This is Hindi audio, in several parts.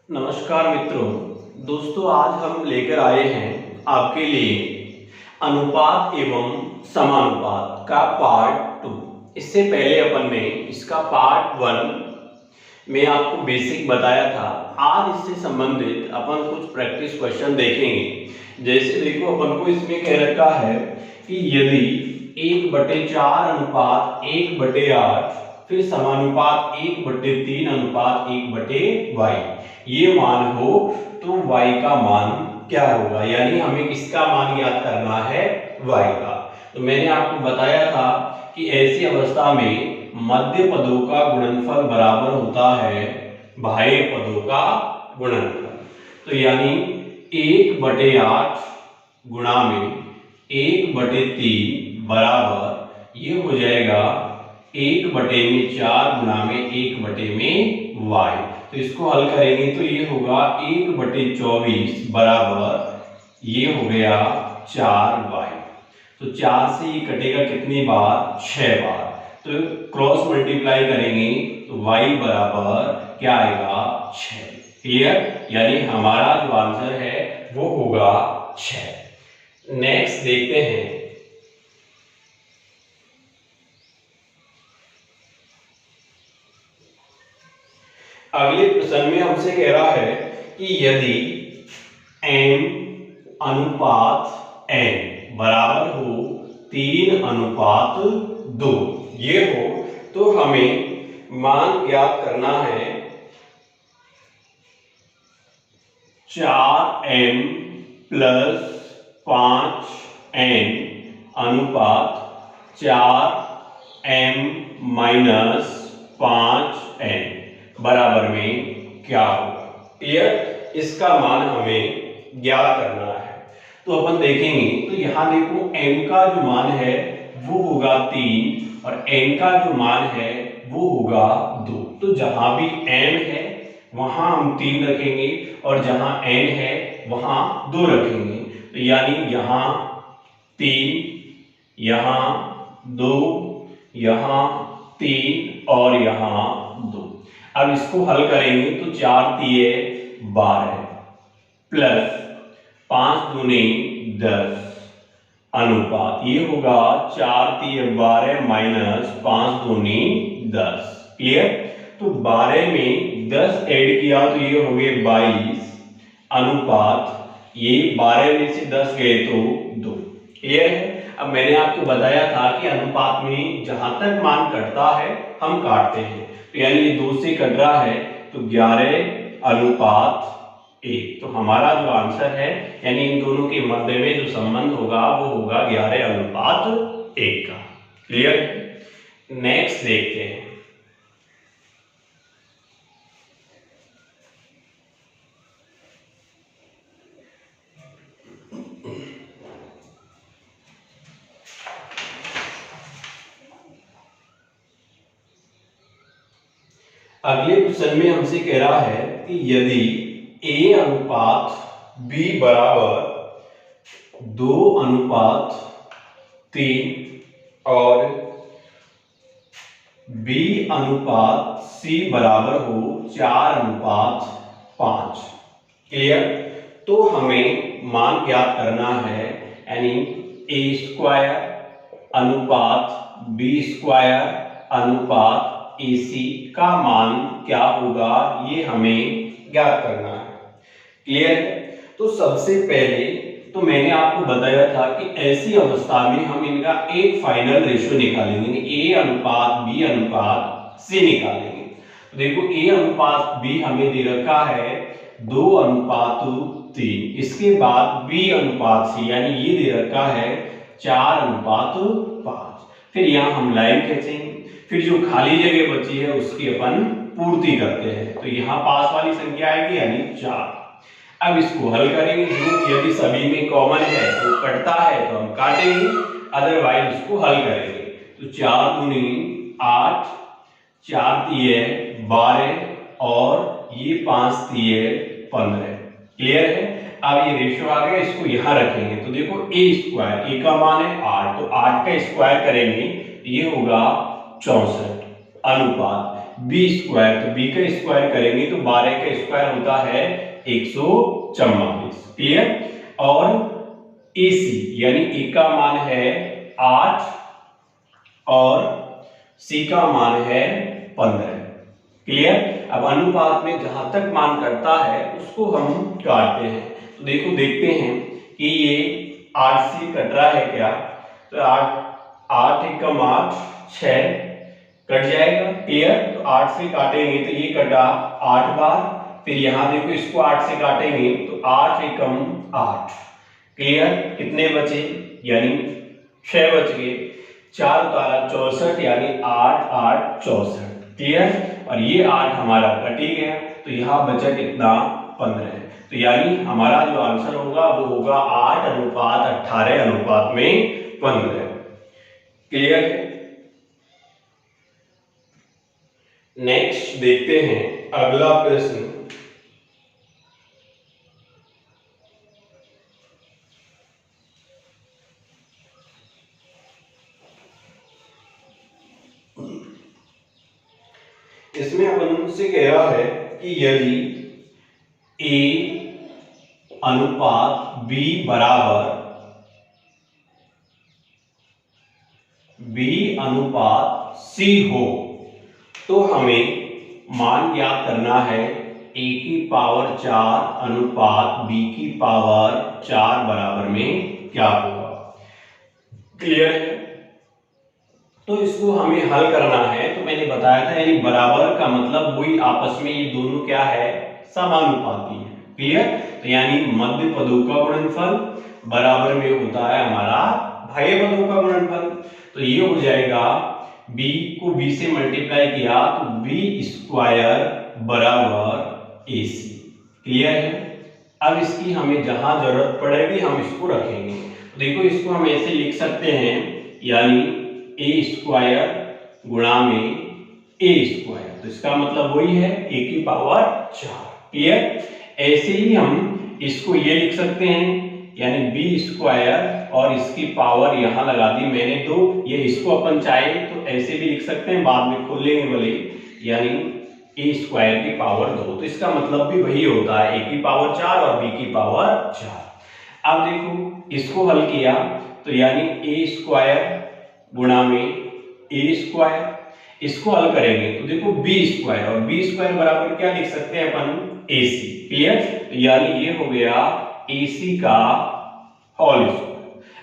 नमस्कार मित्रों। दोस्तों, आज हम लेकर आए हैं आपके लिए अनुपात एवं समानुपात का पार्ट 2। इससे पहले अपन ने इसका पार्ट 1 में आपको बेसिक बताया था। आज इससे संबंधित अपन कुछ प्रैक्टिस क्वेश्चन देखेंगे। जैसे देखो, अपन को इसमें कह रखा है कि यदि 1/4 अनुपात 1/8 फिर समानुपात 1/3 अनुपात 1/y ये मान हो तो y का मान क्या होगा, यानी हमें किसका मान ज्ञात करना है, y का। तो मैंने आपको बताया था कि ऐसी अवस्था में मध्य पदों का गुणनफल बराबर होता है बाह्य पदों का गुणनफल। तो यानी 1/8 गुणा में 1/3 बराबर ये हो जाएगा 1/4 गुणा में 1/y। तो इसको हल करेंगे तो ये होगा 1/24 बराबर ये हो गया 4y। तो 4 से ये कटेगा कितनी बार, 6 बार। तो क्रॉस मल्टीप्लाई करेंगे तो y बराबर क्या आएगा, 6। क्लियर, यानी हमारा जो आंसर है वो होगा 6। नेक्स्ट देखते हैं। अगले प्रश्न में हमसे कह रहा है कि यदि m अनुपात n बराबर हो 3:2 ये हो तो हमें मान ज्ञात करना है 4m + 5n अनुपात 4m - 5n बराबर में क्या होगा। क्लियर, इसका मान हमें ज्ञात करना है। तो अपन देखेंगे तो यहाँ देखो m का जो मान है वो होगा 3 और n का जो मान है वो होगा 2। तो जहां भी m है वहां हम 3 रखेंगे और जहां n है वहां 2 रखेंगे। तो यानी यहाँ 3, यहाँ 2, यहाँ 3 और यहाँ 2। अब इसको हल करेंगे तो 4 तिये 12 प्लस 5 दूनी 10 अनुपात ये होगा 4 तिये 12 माइनस 5 दूनी 10। क्लियर, तो 12 में 10 ऐड किया तो ये हो गए 22 अनुपात ये 12 में से 10 गए तो 2। क्लियर है। अब मैंने आपको बताया था कि अनुपात में जहां तक मान कटता है हम काटते हैं। तो यानी ये 2 से कट रहा है तो 11:1। तो हमारा जो आंसर है यानी इन दोनों के मध्य में जो संबंध होगा वो होगा 11:1 का। क्लियर, नेक्स्ट देखते हैं। अगले प्रश्न में हमसे कह रहा है कि यदि a अनुपात b बराबर 2:3 और b अनुपात c बराबर हो 4:5। क्लियर, तो हमें मान ज्ञात करना है यानी a² अनुपात b² अनुपात AC का मान क्या होगा ये हमें ज्ञात करना है। क्लियर, तो सबसे पहले तो मैंने आपको बताया था कि ऐसी अवस्था में हम इनका एक फाइनल रेशियो निकालेंगे, A अनुपात B अनुपात C निकालेंगे। तो देखो A अनुपात B हमें दे रखा है 2:3, इसके बाद B अनुपात C यानी ये दे रखा है 4:5। फिर यहाँ हम लाइन खींचेंगे, फिर जो खाली जगह बची है उसकी अपन पूर्ति करते हैं। तो यहाँ पास वाली संख्या आएगी यानी 4। अब इसको हल करेंगे, जो यदि सभी में कॉमन है तो कटता है तो हम काटेंगे, अदरवाइज उसको हल करेंगे। तो 4 दूनी 8, 4 तिये 12 और ये 5 तिये 15। क्लियर है। अब ये रेशियो आ गया, इसको यहाँ रखेंगे तो देखो a² का मान है 8, तो 8 का स्क्वायर करेंगे ये होगा 64 अनुपात बी स्क्वायर, तो बी का स्क्वायर करेंगे तो 12 का स्क्वायर होता है 144। क्लियर। और ए सी यानी ए का मान है 8 और सी का मान है 15। क्लियर। अब अनुपात में जहां तक मान करता है उसको हम काटते हैं। तो देखो देखते हैं कि ये 8 से कट रहा है क्या, तो 8 एकम 8 6 कट जाएगा। क्लियर। तो 8 से काटेंगे तो ये कटा 8 बार, फिर यहां देखो इसको 8 से काटेंगे तो 8 एकम 8। क्लियर। कितने बचे, यानी 6 बच गए, 4 उतारा 64 यानी 8 8 64। क्लियर। और ये 8 हमारा कट ही गया, तो यहाँ बचा कितना 15। तो यानी हमारा जो आंसर होगा वो होगा 8:18:15। क्लियर। नेक्स्ट देखते हैं अगला प्रश्न। इसमें अपन से कह रहा है कि यदि A अनुपात B बराबर B अनुपात C हो तो हमें मान ज्ञात करना है A की पावर 4 अनुपात B की पावर 4 बराबर में क्या होगा। क्लियर है। तो इसको हमें हल करना है, तो मैंने बताया था यानी बराबर का मतलब वही आपस में ये दोनों क्या है, समानुपाती है। क्लियर। तो यानी मध्य पदों का गुणनफल बराबर में होता है हमारा बाह्य पदों का गुणनफल। तो ये हो जाएगा b को b से मल्टीप्लाई किया तो b स्क्वायर बराबर ac। क्लियर है। अब इसकी हमें जहां जरूरत पड़ेगी हम इसको रखेंगे। तो देखो इसको हम ऐसे लिख सकते हैं, यानी a स्क्वायर गुणा में a स्क्वायर, तो इसका मतलब वही है a की पावर 4। क्लियर। ऐसे ही हम इसको ये लिख सकते हैं, यानी b स्क्वायर और इसकी पावर यहां लगा दी मैंने 2। ये इसको अपन चाहे तो ऐसे भी लिख सकते हैं, बाद में खोल लेंगे भले, यानी a स्क्वायर की पावर 2। तो इसका मतलब भी वही होता है, a की पावर 4 और b की पावर 4। अब देखो इसको हल किया तो यानी a स्क्वायर गुणा में a स्क्वायर, इसको हल करेंगे तो देखो b स्क्वायर और b स्क्वायर बराबर क्या लिख सकते हैं अपन, ac। क्लियर। तो यानी ये हो गया ac का होल स्क्वायर।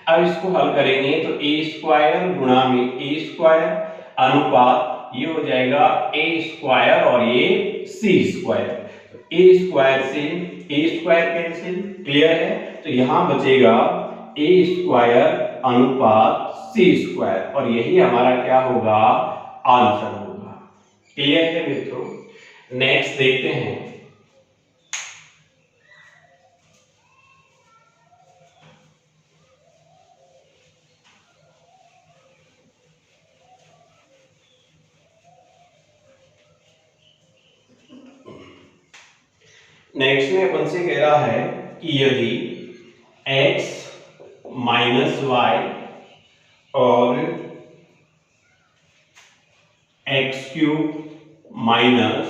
अब इसको हल करेंगे तो a स्क्वायर गुणा में a स्क्वायर अनुपात ये हो जाएगा a स्क्वायर और ये c स्क्वायर। तो a स्क्वायर से a स्क्वायर कैंसिल। क्लियर है। तो यहां बचेगा a स्क्वायर अनुपात c स्क्वायर, और यही हमारा क्या होगा, आंसर होगा। क्लियर है मित्रों। नेक्स्ट देखते हैं। नेक्स्ट में अपन से कह रहा है कि यदि x माइनस वाई और x cube minus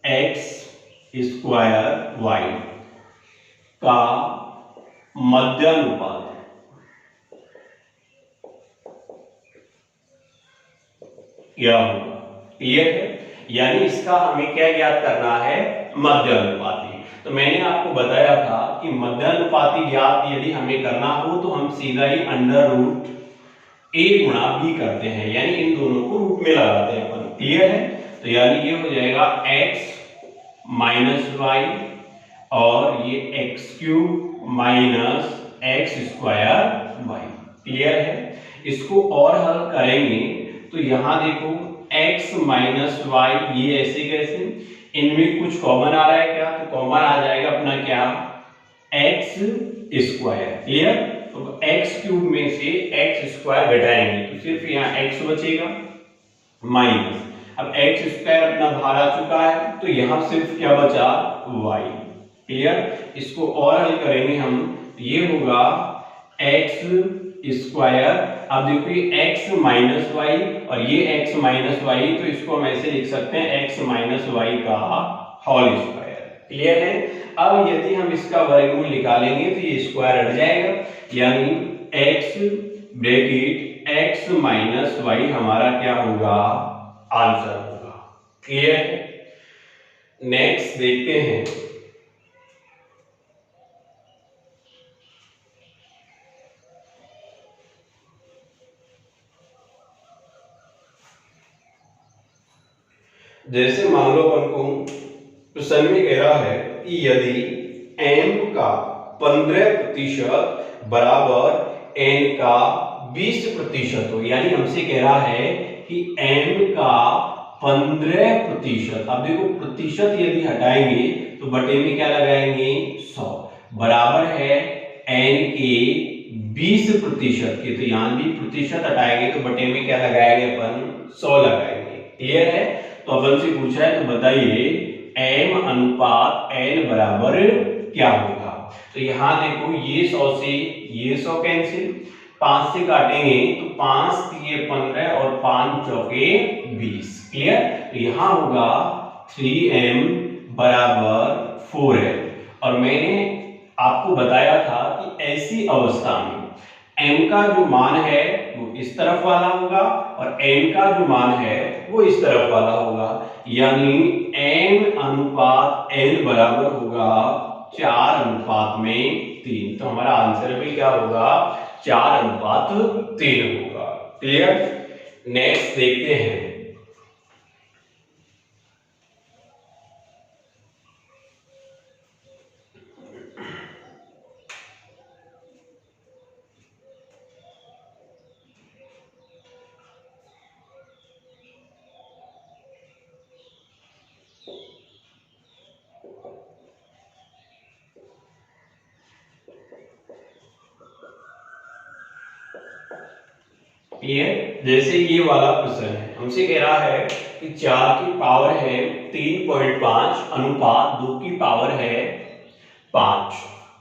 x square y का मध्यानुपात क्या होगा। क्लियर है। यानी इसका हमें क्या ज्ञात करना है, मध्यानुपाती। तो मैंने आपको बताया था कि मध्यानुपाती ज्ञात यदि हमें करना हो तो हम सीधा ही अंडर रूट a गुणा b करते हैं, यानी इन दोनों को रूट में लगाते हैं अपन। क्लियर है। तो यानी ये हो जाएगा x माइनस वाई और ये x cube minus x square y. Clear है। इसको और हल करेंगे तो यहां देखो x माइनस वाई, ये ऐसे कैसे, इनमें कुछ कॉमन आ रहा है क्या, तो कॉमन आ जाएगा अपना क्या, एक्स स्क्वायर। क्लियर। तो एक्स क्यूब में से एक्स स्क्वायर घटाएंगे तो सिर्फ यहाँ एक्स बचेगा माइनस, अब एक्स स्क्वायर अपना बाहर आ चुका है तो यहाँ सिर्फ क्या बचा, वाई। क्लियर। इसको और हल करेंगे हम, ये होगा एक्स स्क्वायर अब देखो ये x माइनस वाई और ये x माइनस वाई, तो इसको हम ऐसे लिख सकते हैं x माइनस वाई का होल स्क्वायर। क्लियर है। अब यदि हम इसका वर्गमूल निकालेंगे तो ये स्क्वायर हट जाएगा, यानी x bracket x minus y हमारा क्या होगा, आंसर होगा। क्लियर है। नेक्स्ट देखते हैं, जैसे मान लो अपन को क्वेश्चन में कह रहा है कि यदि m का 15% बराबर n का 20% हो, यानी हमसे कह रहा है कि m का 15%, अब देखो प्रतिशत यदि हटाएंगे तो बटे में क्या लगाएंगे, 100 बराबर है n के 20% के, तो यहां भी प्रतिशत हटाएंगे तो बटे में क्या लगाएंगे अपन, 100 लगाएंगे। क्लियर है। तो अपन से पूछा है तो बताइए m अनुपात n बराबर क्या होगा। तो यहां देखो ये 100 से ये 100 कैंसिल, 5 से काटेंगे तो 5 3 15 और 5 चौके 20। क्लियर। तो यहां होगा 3m बराबर 4m, और मैंने आपको बताया था कि ऐसी अवस्था में m का जो मान है वो इस तरफ वाला होगा और n का जो मान है वो इस तरफ वाला होगा, यानी m अनुपात n बराबर होगा 4 अनुपात में 3। तो हमारा आंसर भी क्या होगा, 4 अनुपात 3 होगा। क्लियर। नेक्स्ट देखते हैं, क्लियर। जैसे ये वाला क्वेश्चन है, हमसे कह रहा है कि 4 की पावर है 3.5 अनुपात 2 की पावर है 5।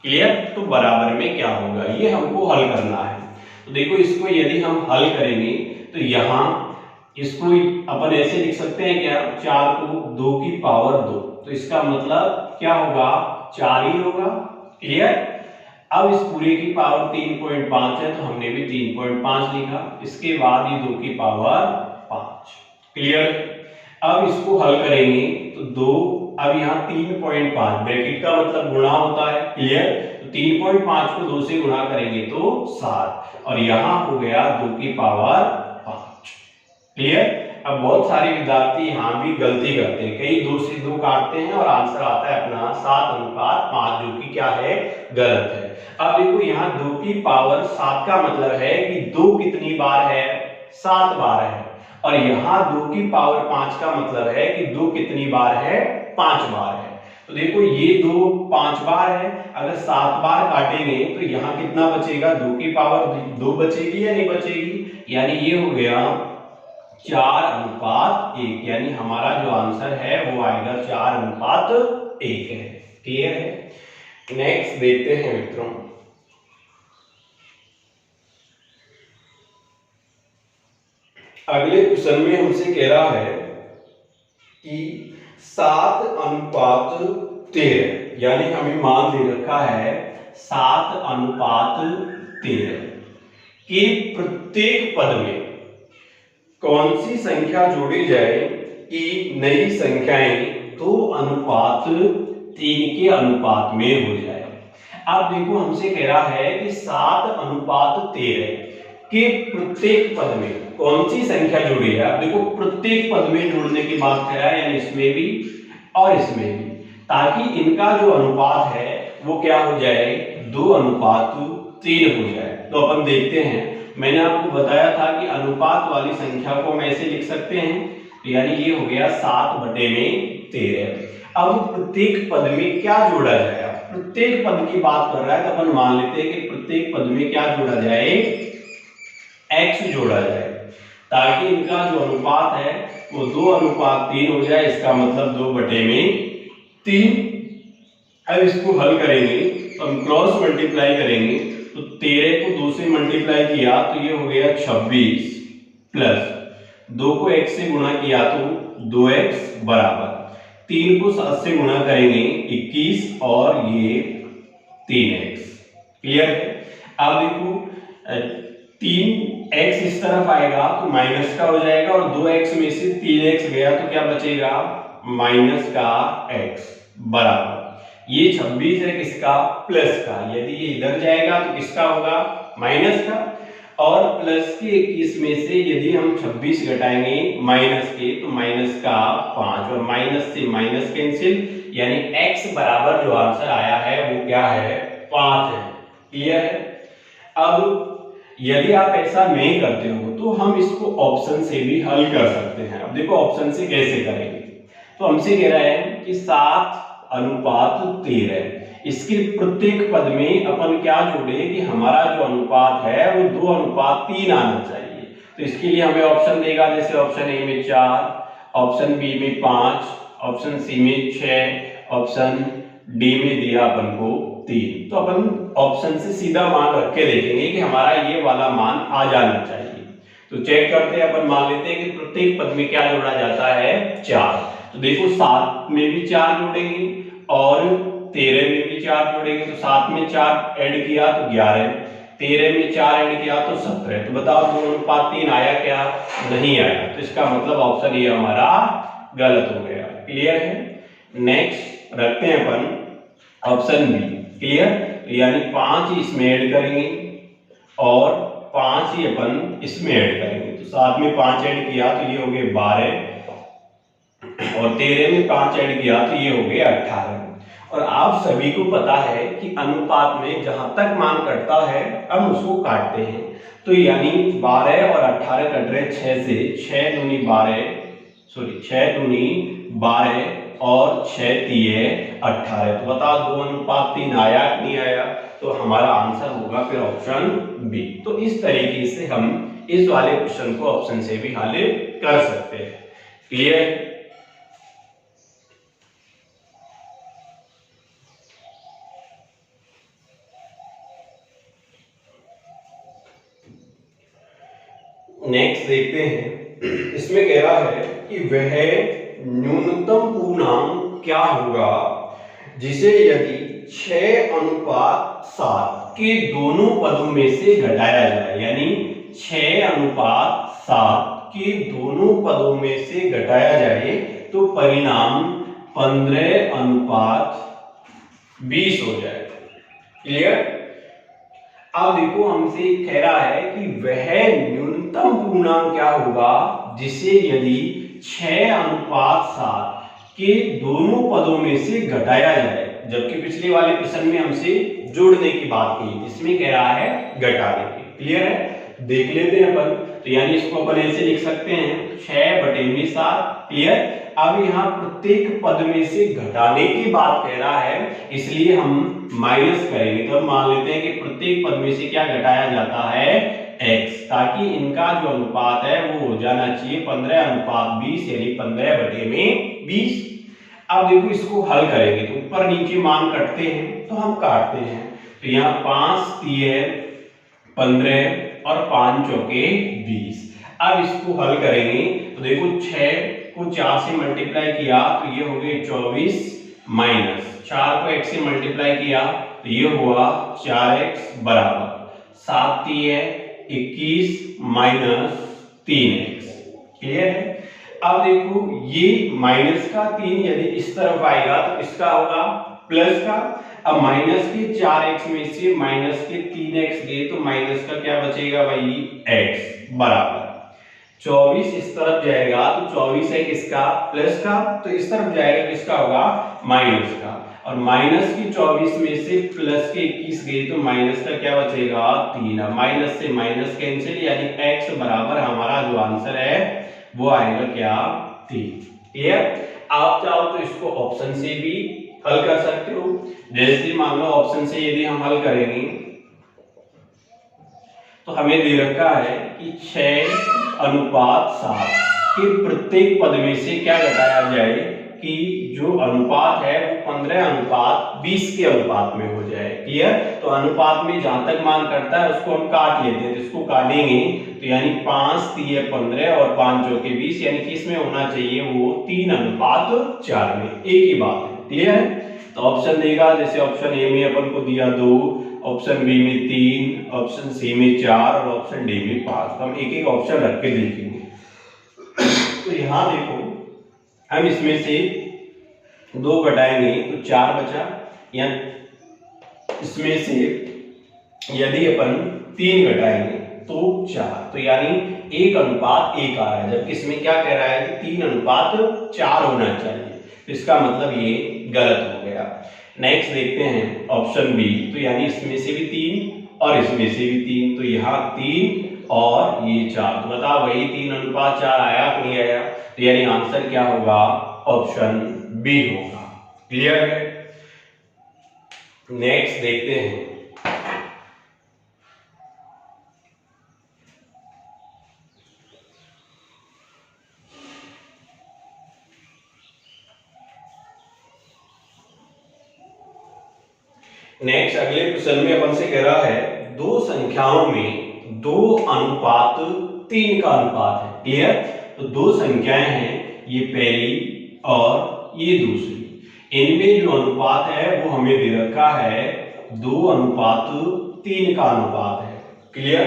क्लियर। तो बराबर में क्या होगा, ये हमको हल करना है। तो देखो इसको यदि हम हल करेंगे तो यहाँ इसको अपन ऐसे लिख सकते हैं क्या, 4 को 2 की पावर 2, तो इसका मतलब क्या होगा, 4 ही होगा। क्लियर। अब इस पूरे की पावर 3.5 है तो हमने भी 3.5 लिखा, इसके बाद ये 2 की पावर 5। क्लियर। अब इसको हल करेंगे तो 2, अब यहाँ 3.5 ब्रैकेट का मतलब गुणा होता है। क्लियर। तो 3.5 को 2 से गुणा करेंगे तो 7, और यहाँ हो गया 2 की पावर 5। क्लियर। अब बहुत सारे विद्यार्थी यहाँ भी गलती करते हैं, कई 2 से 2 काटते हैं और आंसर आता है अपना 7 अनुपात 5, जो कि क्या है, गलत है। अब देखो यहाँ 2 की पावर 7 का मतलब है कि 2 कितनी बार है, 7 बार है, और यहाँ 2 की पावर 5 का मतलब है कि 2 कितनी बार है, 5 बार है। तो देखो ये 2 5 बार है, अगर 7 बार काटेंगे तो यहाँ कितना बचेगा, 2 की पावर 2 बचेगी या नहीं बचेगी, यानी ये हो गया 4 अनुपात 1, यानी हमारा जो आंसर है वो आएगा 4 अनुपात 1 है। क्लियर है। नेक्स्ट देखते हैं मित्रों, अगले क्वेश्चन में हमसे कह रहा है कि 7 अनुपात 13, यानी हमें मान दे रखा है 7 अनुपात 13 के प्रत्येक पद में कौन सी संख्या जोड़ी जाए कि नई संख्याएं 2 अनुपात 3 के अनुपात में हो जाए। अब देखो हमसे कह रहा है कि 7 अनुपात 13 के प्रत्येक पद में कौन सी संख्या जुड़ी है। अब देखो प्रत्येक पद में जोड़ने की बात कर रहा है, यानी इसमें भी और इसमें भी, ताकि इनका जो अनुपात है वो क्या हो जाए, 2 अनुपात 3 हो जाए। तो अपन देखते हैं, मैंने आपको बताया था कि अनुपात वाली संख्या को हम ऐसे लिख सकते हैं, तो यानी ये हो गया 7/13। अब प्रत्येक पद में क्या जोड़ा जाए, प्रत्येक पद की बात कर रहा है तो अपन मान लेते हैं कि प्रत्येक पद में क्या जोड़ा जाए, x जोड़ा जाए, ताकि इनका जो अनुपात है वो 2 अनुपात 3 हो जाए, इसका मतलब 2/3। अब इसको हल करेंगे तो हम क्रॉस मल्टीप्लाई करेंगे तो 13 को 2 से मल्टीप्लाई किया तो ये हो गया 26 प्लस 2 को x से गुणा किया तो 2x बराबर 3 को 7 से गुणा करेंगे 21 और ये 3x। क्लियर है। अब देखो 3x इस तरफ आएगा तो माइनस का हो जाएगा और 2x में से 3x गया तो क्या बचेगा माइनस का x बराबर ये 26 है किसका प्लस का, यदि ये इधर जाएगा तो किसका होगा माइनस का, और प्लस के 21 में से यदि हम 26 घटाएंगे माइनस के तो माइनस का 5 और माइनस से माइनस कैंसिल, यानी x बराबर जो आंसर आया है वो क्या है 5 है। क्लियर है। अब यदि आप ऐसा नहीं करते हो तो हम इसको ऑप्शन से भी हल कर सकते हैं। अब देखो ऑप्शन से कैसे करेंगे, तो हमसे कह रहा है कि 7:13, इसके प्रत्येक पद में अपन क्या जोड़े कि हमारा जो अनुपात है वो 2:3 आना चाहिए। तो इसके लिए हमें ऑप्शन देगा, जैसे ऑप्शन ए में 4, ऑप्शन बी में 5, ऑप्शन सी में 6, ऑप्शन डी में दिया अपन को 3। तो अपन ऑप्शन से सीधा मान रख के देखेंगे कि हमारा ये वाला मान आ जाना चाहिए। तो चेक करते हैं, अपन मान लेते हैं कि प्रत्येक पद में क्या जोड़ा जाता है 4। तो देखो 7 में भी 4 जोड़ेंगे और 13 में भी 4 जोड़ेंगे। तो 7 में 4 ऐड किया तो 11, 13 में 4 ऐड किया तो 17। तो बताओ 2:3 आया क्या, नहीं आया। तो इसका मतलब ऑप्शन ये हमारा गलत हो गया। क्लियर है। नेक्स्ट रखते हैं अपन ऑप्शन बी। क्लियर। तो यानी 5 इसमें ऐड करेंगे और 5 ही अपन इसमें ऐड करेंगे। तो 7 में 5 ऐड किया तो ये हो गए 12 और 13 में 5 ऐड किया तो ये हो गए 18। और आप सभी को पता है कि अनुपात में जहां तक मान कटता है हम उसको काटते हैं। तो यानी 12 और 18 कट रहे 6 से, 6 दूनी 12 और 6 तिये 18। तो बताओ 2:3 आया कि नहीं आया। तो हमारा आंसर होगा फिर ऑप्शन बी। तो इस तरीके से हम इस वाले क्वेश्चन को ऑप्शन से भी हल कर सकते हैं। क्लियर। नेक्स्ट देखते हैं, इसमें कह रहा है कि वह न्यूनतम पूर्णांक क्या होगा जिसे यदि 6:7 के दोनों पदों में से घटाया जाए, यानी 6:7 के दोनों पदों में से घटाया जाए तो परिणाम 15:20 हो जाए। क्लियर। अब देखो हमसे कह रहा है कि वह न्यूनतम पूर्णांक क्या होगा जिसे यदि 6:7 के दोनों पदों में से घटाया जाए, जबकि पिछले वाले प्रश्न में हमसे जोड़ने की बात की, इसमें कह रहा है घटाने की। क्लियर है। देख लेते हैं अपन। तो यानी इसको अपन ऐसे लिख सकते हैं 6/7। क्लियर। अब यहाँ प्रत्येक पद में से घटाने की बात कह रहा है, इसलिए हम माइनस करेंगे। तो हम मान लेते हैं कि प्रत्येक पद में से क्या घटाया जाता है x, ताकि इनका जो अनुपात है वो हो जाना चाहिए 15:20, यानी 15/20। अब देखो इसको हल करेंगे तो ऊपर नीचे मान कटते हैं तो हम काटते हैं। तो यहाँ 5 तिये 15 और 5 चौके 20। अब इसको हल करेंगे तो देखो 6 को 4 से मल्टीप्लाई किया तो ये हो गए 24 माइनस 4 को x से मल्टीप्लाई किया तो ये हुआ 4x बराबर 7 तिये 21 माइनस 3x। क्लियर है। अब देखो ये माइनस का 3 यदि इस तरफ आएगा तो किसका होगा प्लस का। अब माइनस के 4x में से माइनस के 3x गए तो माइनस का क्या बचेगा भाई x बराबर 24 इस तरफ जाएगा तो 24 है किसका प्लस का, तो इस तरफ जाएगा किसका होगा माइनस का। और माइनस की 24 में से प्लस के 21 गए तो माइनस का क्या बचेगा 3। माइनस से माइनस कैंसिल, यानी x बराबर हमारा जो आंसर है वो आएगा क्या 3। क्लियर। आप चाहो तो इसको ऑप्शन से भी हल कर सकते हो। जैसे मान लो ऑप्शन से यदि हम हल करेंगे तो हमें दे रखा है कि 6:7 के प्रत्येक पद में से क्या घटाया जाए कि जो अनुपात है वो 15:20 के अनुपात में हो जाए। क्लियर? तो अनुपात में जहां तक मान करता है उसको हम काट लेते हैं, तो इसको काटेंगे तो यानी 5×3=15 और 5×4=20, यानी कि इसमें होना चाहिए वो 3:4 में। एक ही बात है। क्लियर है? तो ऑप्शन देगा, जैसे ऑप्शन ए में अपन को दिया 2, ऑप्शन बी में 3, ऑप्शन सी में 4 और ऑप्शन डी में 5। तो हम एक एक ऑप्शन रख के देखेंगे। तो यहां देखो, हम इसमें से 2 घटाएंगे तो 4 बचा, या इसमें से यदि अपन 3 घटाएंगे तो 4, तो यानी 1:1 आ रहा है, जबकि इसमें क्या कह रहा है कि 3:4 होना चाहिए। तो इसका मतलब ये गलत हो गया। नेक्स्ट देखते हैं ऑप्शन बी, तो यानी इसमें से भी 3 और इसमें से भी 3, तो यहाँ 3 और ये 4, तो बताओ वही 3:4 आया कि नहीं आया? तो यानी आंसर क्या होगा? ऑप्शन बी होगा। क्लियर है? नेक्स्ट देखते हैं, नेक्स्ट अगले क्वेश्चन में अपन से कह रहा है दो संख्याओं में 2:3 का अनुपात है। क्लियर? तो दो संख्याएं हैं, ये पहली और ये दूसरी, इनमें जो अनुपात है वो हमें दे रखा है 2:3 का अनुपात है। क्लियर?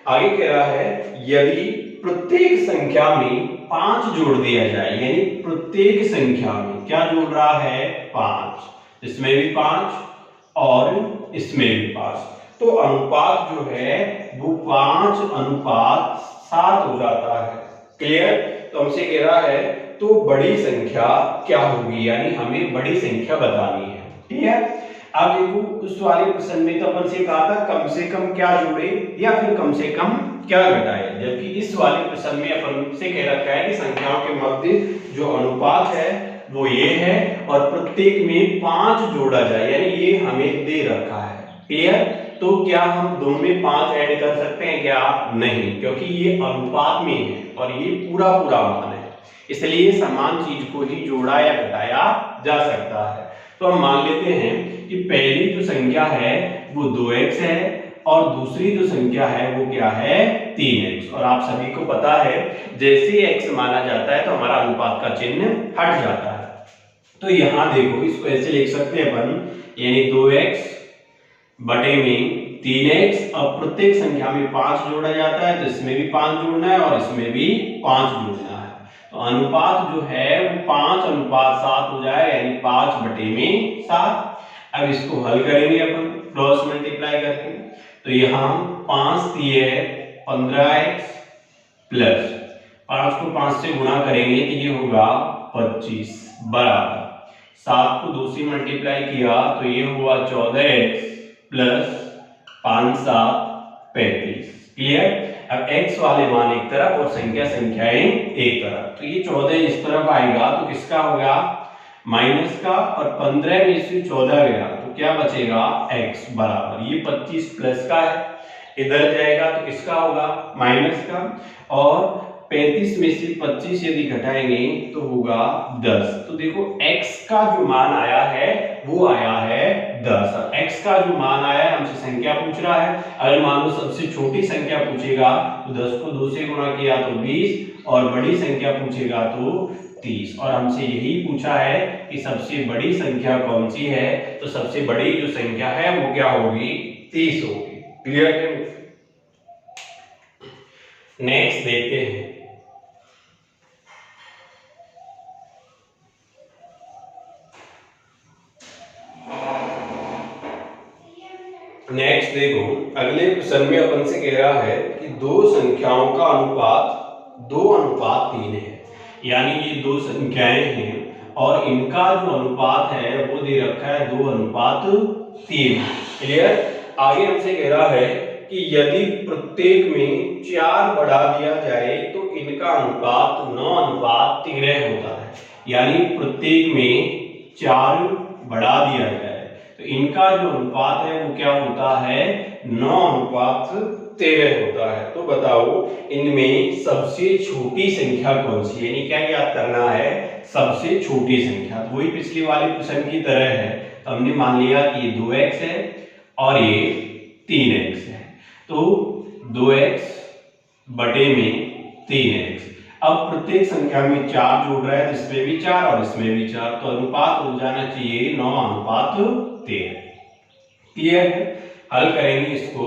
आगे कह रहा है यदि प्रत्येक संख्या में 5 जोड़ दिया जाए, यानी प्रत्येक संख्या में क्या जोड़ रहा है? 5, इसमें भी 5 और इसमें भी 5, तो अनुपात जो है वो 5:7 हो जाता है। क्लियर? तो हमसे कह रहा है तो बड़ी संख्या क्या होगी, यानी हमें बड़ी संख्या बतानी है। ठीक है? अब देखो, उस वाले प्रश्न में तो अपन से कहा था कम से कम क्या जोड़े या फिर कम से कम क्या घटाए, जबकि इस वाले प्रश्न में अपन से कह रखा है कि संख्याओं के मध्य जो अनुपात है वो ये है और प्रत्येक में 5 जोड़ा जाए, यानी ये हमें दे रखा है। क्लियर? तो क्या हम दोनों में 5 ऐड कर सकते हैं क्या? नहीं, क्योंकि ये अनुपात में है और ये पूरा पूरा मान है, इसलिए समान चीज को ही जोड़ा या घटाया जा सकता है। तो हम मान लेते हैं कि पहली जो संख्या है वो 2x है और दूसरी जो संख्या है वो क्या है? 3x। और आप सभी को पता है जैसे x माना जाता है तो हमारा अनुपात का चिन्ह हट जाता है। तो यहां देखो, इसको ऐसे लिख सकते हैं अपन, यानी 2x बटे में 3x, और प्रत्येक संख्या में 5 जोड़ा जाता है, तो इसमें भी 5 जोड़ना है और इसमें भी 5 जोड़ना है। तो अनुपात जो है वो 5:7 हो जाए, यानी 5 बटे में 7। अब इसको हल करेंगे अपन क्रॉस मल्टीप्लाई करके, तो यहाँ 5 दिए 15x प्लस 5 को 5 से गुणा करेंगे तो ये होगा 25 बराबर 7 को 2 से मल्टीप्लाई किया तो ये हुआ 14x प्लस 5×7 35। क्लियर? अब x वाले मान एक तरफ और संख्याएं एक तरफ, तो ये 14 इस तरफ आएगा तो किसका होगा? माइनस का, और 15 में से 14 गया तो क्या बचेगा? x बराबर ये 25 प्लस का है, इधर जाएगा तो किसका होगा? माइनस का, और 35 में से 25 यदि घटाएंगे तो होगा 10। तो देखो x का जो मान आया है वो आया है 10। x का जो मान आया है, हमसे संख्या पूछ रहा है, अगर मान लो सबसे छोटी संख्या पूछेगा तो 10 को 2 से गुणा किया तो 20, और बड़ी संख्या पूछेगा तो 30। और हमसे यही पूछा है कि सबसे बड़ी संख्या कौन सी है, तो सबसे बड़ी जो संख्या है वो क्या होगी? 30 होगी। क्लियर है? नेक्स्ट देखते हैं, नेक्स्ट देखो, अगले क्वेश्चन में अपन से कह रहा है कि दो संख्याओं का अनुपात 2:3 है, यानी ये दो संख्याएं हैं और इनका जो अनुपात है वो दे रखा है 2:3। क्लियर? आगे हमसे कह रहा है कि यदि प्रत्येक में 4 बढ़ा दिया जाए तो इनका अनुपात 9:13 होता है, यानी प्रत्येक में 4 बढ़ा दिया जाए तो इनका जो अनुपात है वो क्या होता है? 9:13 13 होता है। तो बताओ इनमें सबसे छोटी संख्या कौन सी है, यानी क्या याद करना है, सबसे छोटी संख्या। तो वही पिछली वाले क्वेश्चन की तरह है। तो हमने मान लिया कि ये 2x है और ये 3x है। तो 2x बटे में 3x। अब प्रत्येक संख्या में 4 जोड़ रहा है, इसमें भी 4 और इसमें भी 4, तो अनुपात हो जाना चाहिए 9:13। क्लियर है? हल करेंगे इसको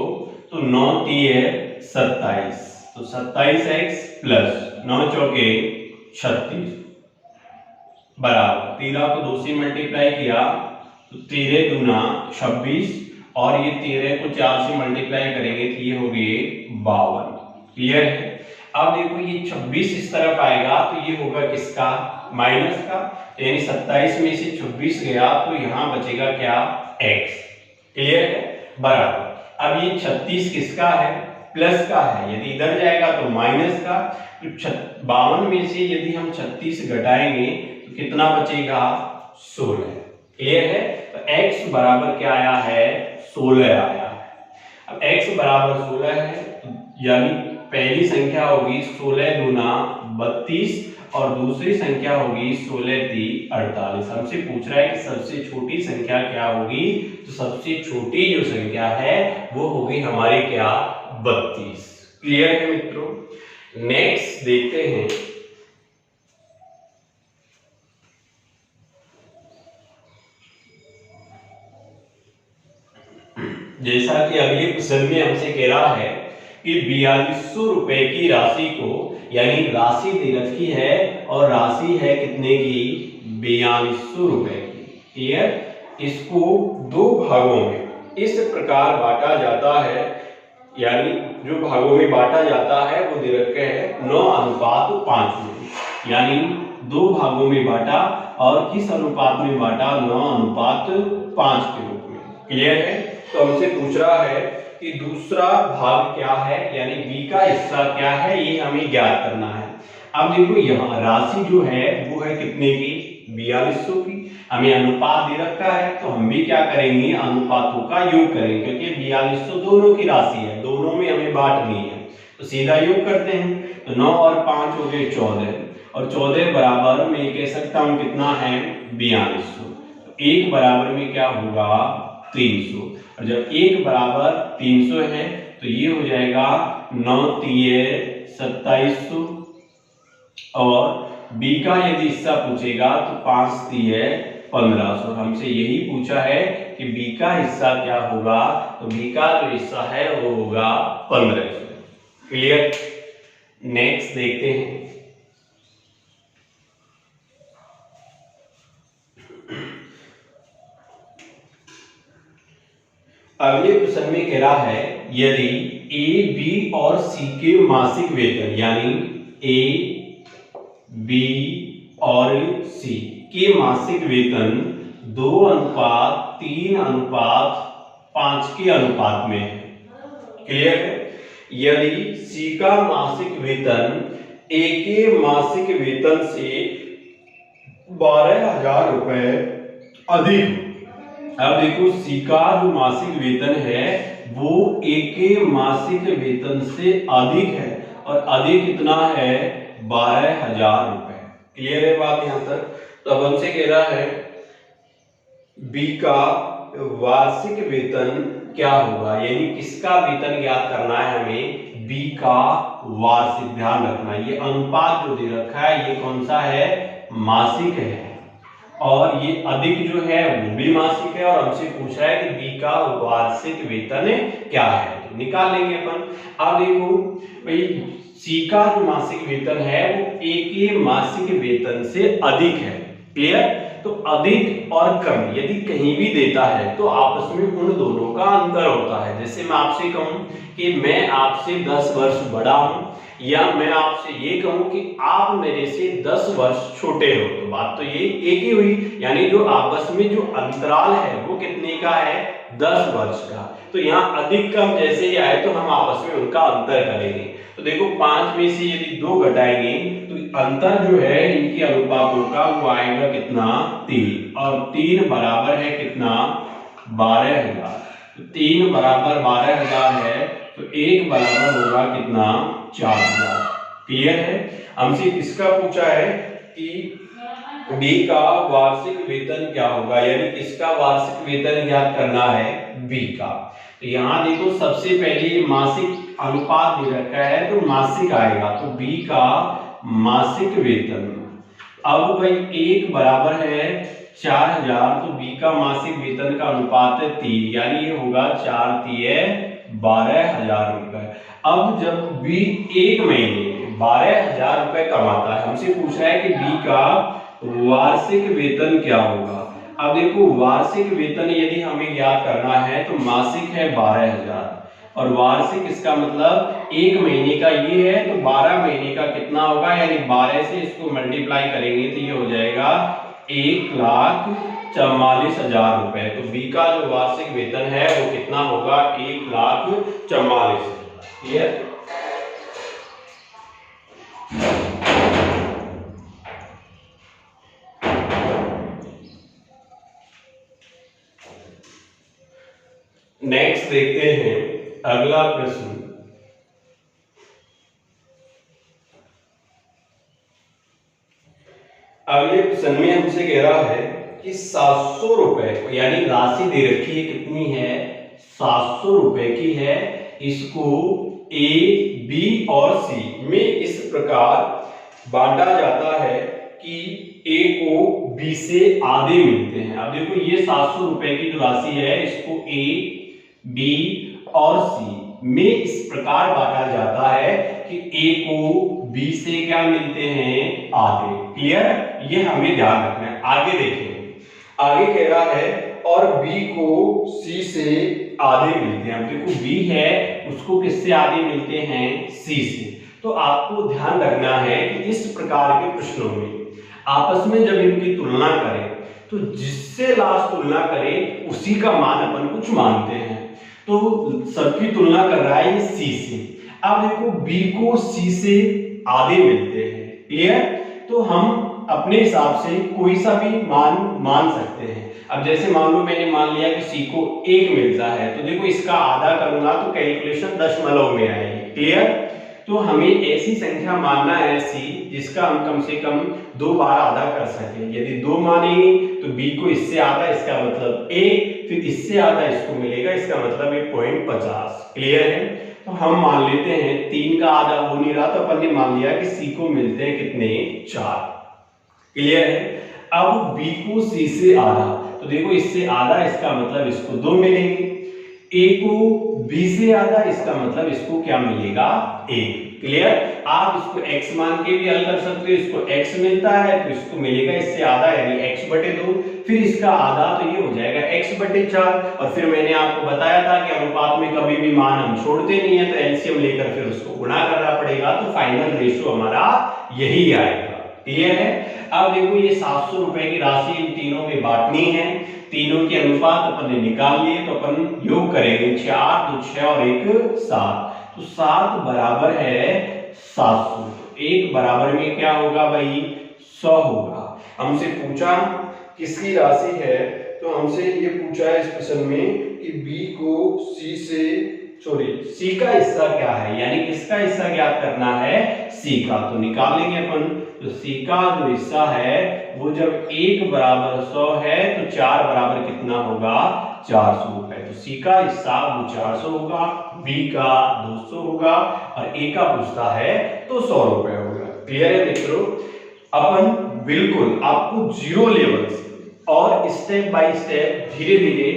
तो 9 3 27, तो 27x प्लस 9 चौके 36 बराबर 13 को 2 से मल्टीप्लाई किया तो 13 दूना 26 और ये 13 को 4 से मल्टीप्लाई करेंगे तो ये हो गए 52। क्लियर है? अब देखो ये 26 इस तरफ आएगा तो ये होगा किसका, माइनस का, यानी 27 में से 26 गया तो यहाँ बचेगा क्या, x। क्लियर है? बराबर अब ये 36 किसका है, प्लस का है, यदि इधर जाएगा तो माइनस का। तो 52 में से यदि हम 36 घटाएंगे तो कितना बचेगा, 16। क्लियर है? तो x बराबर क्या आया है, 16 आया है। अब x बराबर 16 है यानी पहली संख्या होगी 16 दूना 32 और दूसरी संख्या होगी 16 3 48। हमसे पूछ रहा है कि सबसे छोटी संख्या क्या होगी, तो सबसे छोटी जो संख्या है वो होगी हमारी क्या, 32। क्लियर है मित्रों? नेक्स्ट देखते हैं जैसा कि अगले क्वेश्चन में हमसे कह रहा है कि 4200 रुपए की राशि को, यानी राशि दे रखी है और राशि है कितने की, 4200 रुपए की। क्लियर? इसको दो भागों में इस प्रकार बांटा जाता है, यानी जो भागों में बांटा जाता है वो दे रखे हैं 9:5 में, यानी दो भागों में बांटा और किस अनुपात में बांटा, 9:5 के रूप में। क्लियर है? तो हमसे पूछ रहा है कि दूसरा भाग क्या है, यानी b का हिस्सा क्या है, ये हमें ज्ञात करना है। अब देखो यहाँ राशि जो है वो है कितने की, 4200 की। हमें अनुपात दे रखा है तो हम भी क्या करेंगे, अनुपातों का योग करेंगे, क्योंकि 4200 दोनों की राशि है, दोनों में हमें बांटनी है। तो सीधा योग करते हैं, तो 9 और 5 हो गए 14 और 14 बराबर में कह सकता हूँ कितना है, 4200। तो 1 बराबर में क्या होगा, 300। और जब 1 बराबर 300 है तो ये हो जाएगा 9 3 2700 और b का यदि हिस्सा पूछेगा तो 5 3 1500। हमसे यही पूछा है कि b का हिस्सा क्या होगा, तो b का जो हिस्सा है वो होगा 1500। क्लियर? नेक्स्ट देखते हैं अगले क्वेश्चन में कह रहा है यदि ए बी और सी के मासिक वेतन, यानी ए बी और सी के मासिक वेतन 2:3:5 के अनुपात में है। क्लियर है? यदि सी का मासिक वेतन ए के मासिक वेतन से 12,000 रुपए अधिक, अब देखो सी का जो मासिक वेतन है वो ए के मासिक वेतन से अधिक है और अधिक कितना है, 12,000 रुपए। क्लियर है बात यहाँ तक? तो अब हमसे कह रहा है बी का वार्षिक वेतन क्या होगा, यानी किसका वेतन ज्ञात करना है हमें, बी का वार्षिक। ध्यान रखना ये अनुपात जो दे रखा है ये कौन सा है, मासिक है और ये अधिक जो है वो भी मासिक है और हमसे पूछ रहा है कि बी का वार्षिक वेतन क्या है, तो निकाल लेंगे अपन। अब देखो भाई सी का जो मासिक वेतन है वो ए के मासिक वेतन से अधिक है। क्लियर? तो अधिक और कम यदि कहीं भी देता है तो आपस में उन दोनों का अंतर होता है। जैसे मैं आपसे कहूं कि मैं आपसे 10 वर्ष बड़ा हूं या मैं आपसे ये कहूं कि आप मेरे से 10 वर्ष छोटे हो, तो बात तो ये एक ही हुई, यानी जो आपस में जो अंतराल है वो कितने का है, 10 वर्ष का। तो यहाँ अधिक कम जैसे ही आए तो हम आपस में उनका अंतर करेंगे। तो देखो 5 में से यदि 2 घटाएंगे तो अंतर जो है इनके अनुपातों का वो आएगा कितना, 3 और 3 बराबर है कितना, 12,000। तो 3 बराबर 12,000 है तो 1 बराबर होगा कितना 4000। क्लियर है। हमसे इसका पूछा है कि बी का वार्षिक वेतन क्या होगा, यानी किसका वार्षिक वेतन ज्ञात करना है, बी का। तो यहाँ देखो सबसे पहले मासिक अनुपात दे रखा है तो मासिक आएगा, तो बी का मासिक वेतन। अब भाई 1 बराबर है 4000, तो बी का मासिक वेतन का अनुपात है 3, यानी ये होगा 4 3 12,000 रुपए। अब जब बी एक महीने में 12,000 रुपए कमाता है, हमसे पूछ रहा है कि बी का वार्षिक वेतन क्या होगा। अब देखो वार्षिक वेतन यदि हमें ज्ञात करना है तो मासिक है 12,000 और वार्षिक इसका मतलब 1 महीने का ये है, तो 12 महीने का कितना होगा, यानी 12 से इसको मल्टीप्लाई करेंगे तो ये हो जाएगा 1,44,000 रुपए। तो बी का जो वार्षिक वेतन है वो कितना होगा, 1,44,000। क्लियर। नेक्स्ट देखते हैं अगला प्रश्न। अगले प्रश्न में हमसे कह रहा है कि 700 रुपए, यानी राशि दे रखी है कितनी है, 700 रुपए की है। इसको ए बी और सी में इस प्रकार बांटा जाता है कि ए को बी से आधे मिलते हैं। अब देखो ये 700 रुपए की जो राशि है इसको ए बी और सी में इस प्रकार बांटा जाता है कि ए को बी से क्या मिलते हैं, आधे। क्लियर, ये हमें ध्यान रखना है। आगे देखेंगे, आगे कह रहा है और बी को सी से आधे मिलते हैं। अब देखो बी है उसको किससे आधे मिलते हैं, सी से। तो आपको ध्यान रखना है कि इस प्रकार के प्रश्नों में आपस में जब इनकी तुलना करें तो जिससे लास्ट तुलना करें उसी का मान अपन कुछ मानते हैं। तो सबकी तुलना कर रहा है ये सी से। अब देखो बी को सी से आधे मिलते हैं। क्लियर, तो हम अपने हिसाब से कोई सा भी मान सकते हैं। अब जैसे मान लो मैंने मान लिया कि सी को 1 मिलता है, तो देखो इसका आधा करूंगा तो कैलकुलेशन दशमलव में आएगी। क्लियर, तो हमें ऐसी संख्या मानना है सी जिसका हम कम से कम 2 बार आधा कर सकें। यदि 2 मानेंगे तो बी को इससे आधा, इसका मतलब 1, फिर इससे आधा इसको मिलेगा, इसका मतलब 1.50। क्लियर है। तो हम मान लेते हैं 3 का आधा हो नहीं रहा, तो अपन ने मान लिया कि सी को मिलते हैं कितने, 4। क्लियर है। अब बी को सी से आधा, तो देखो इससे आधा, इसका मतलब इसको 2 मिलेंगे। ए को बी से आधा, इसका मतलब इसको क्या मिलेगा, 1। क्लियर, आप इसको x मान के भी हल कर सकते हो। इसको x मिलता है तो इसको मिलेगा इससे आधा, यानी x/2, फिर इसका आधा तो ये हो जाएगा x/4। और फिर मैंने आपको बताया था कि अनुपात में कभी भी मान हम छोड़ते नहीं है, तो एलसीएम लेकर फिर उसको गुणा करना पड़ेगा, तो फाइनल रेशियो हमारा यही आएगा। क्लियर है। अब देखो ये 700 रुपए की राशि इन तीनों में बांटनी है, तीनों के अनुपात अपन ने निकाल लिए, तो अपन योग करेंगे 4 2 6 और 1 7, तो 7 बराबर है 700। 1 बराबर में क्या होगा भाई, 100 होगा। हमसे पूछा किसकी राशि है, तो हमसे ये पूछा है इस प्रश्न में कि बी को सी से, सी का हिस्सा क्या है, यानी किसका हिस्सा ज्ञात करना है, सी का। तो निकाल लेंगे अपन। तो सी का जो हिस्सा है वो जब 1 बराबर 100 है तो 4 बराबर कितना होगा, 400 रुपए। तो सी का हिस्सा वो 400 होगा, बी का 200 होगा और ए का पूछता है तो 100 रुपए होगा। क्लियर है मित्रों। अपन बिल्कुल आपको जीरो लेवल से और स्टेप बाय स्टेप धीरे धीरे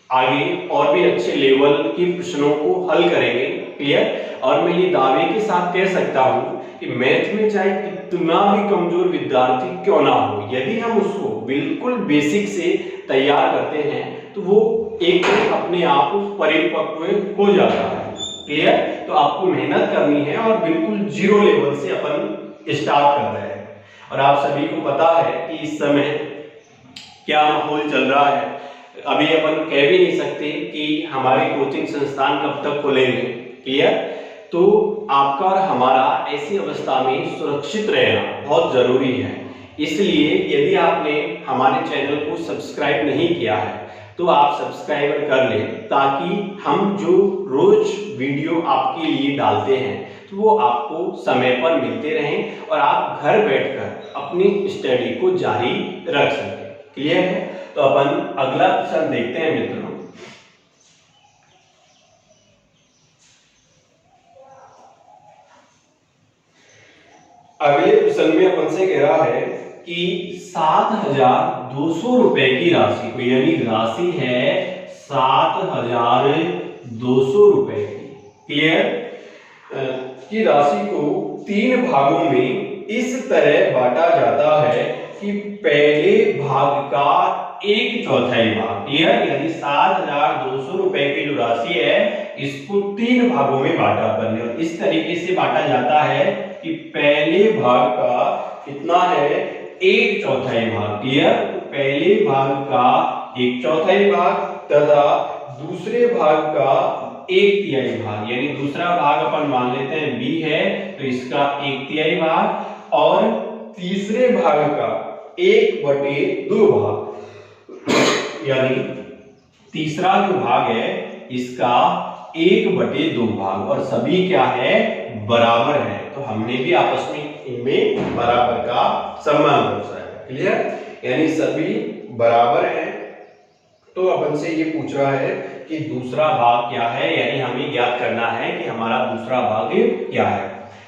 आगे और भी अच्छे लेवल के प्रश्नों को हल करेंगे। क्लियर। और मैं ये दावे के साथ कह सकता हूं कि मैथ में चाहे कितना भी कमजोर विद्यार्थी क्यों ना हो, यदि हम उसको बिल्कुल बेसिक से तैयार करते हैं तो वो एक अपने आप परिपक्व हो जाता है। क्लियर। तो आपको मेहनत करनी है और बिल्कुल जीरो लेवल से अपन स्टार्ट कर रहे हैं। और आप सभी को पता है कि इस समय क्या माहौल चल रहा है। अभी अपन कह भी नहीं सकते कि हमारे कोचिंग संस्थान कब तक खुलेंगे। क्लियर। तो आपका और हमारा ऐसी अवस्था में सुरक्षित रहना बहुत जरूरी है। इसलिए यदि आपने हमारे चैनल को सब्सक्राइब नहीं किया है तो आप सब्सक्राइबर कर लें, ताकि हम जो रोज वीडियो आपके लिए डालते हैं तो वो आपको समय पर मिलते रहें और आप घर बैठकर अपनी स्टडी को जारी रख सकें। क्लियर है? तो अपन अगला क्वेश्चन देखते हैं मित्रों। अगले क्वेश्चन में अपन से कह रहा है कि 7,200 रुपए की राशि को, यानी राशि है 7,200 रुपए की, क्लियर, की राशि को 3 भागों में इस तरह बांटा जाता है कि पहले भाग का 1/4 भाग, क्लियर, यानी 7,200 रुपए की जो राशि है इसको 3 भागों में बांटा अपन ने, और इस तरीके से बांटा जाता है कि पहले भाग का कितना है 1/4 भाग, क्लियर, तो पहले भाग का 1/4 भाग तथा दूसरे भाग का 1/3 भाग, यानी दूसरा भाग अपन मान लेते हैं b है तो इसका 1/3 भाग, और तीसरे भाग का 1/2 भाग, यानी तीसरा जो भाग है इसका 1/2 भाग, और सभी क्या है बराबर है, तो हमने भी आपस में इनमें बराबर का संबंध दर्शाया। क्लियर, यानी सभी बराबर है। तो अपन से ये पूछ रहा है कि दूसरा भाग क्या है, यानी हमें ज्ञात करना है कि हमारा दूसरा भाग क्या है।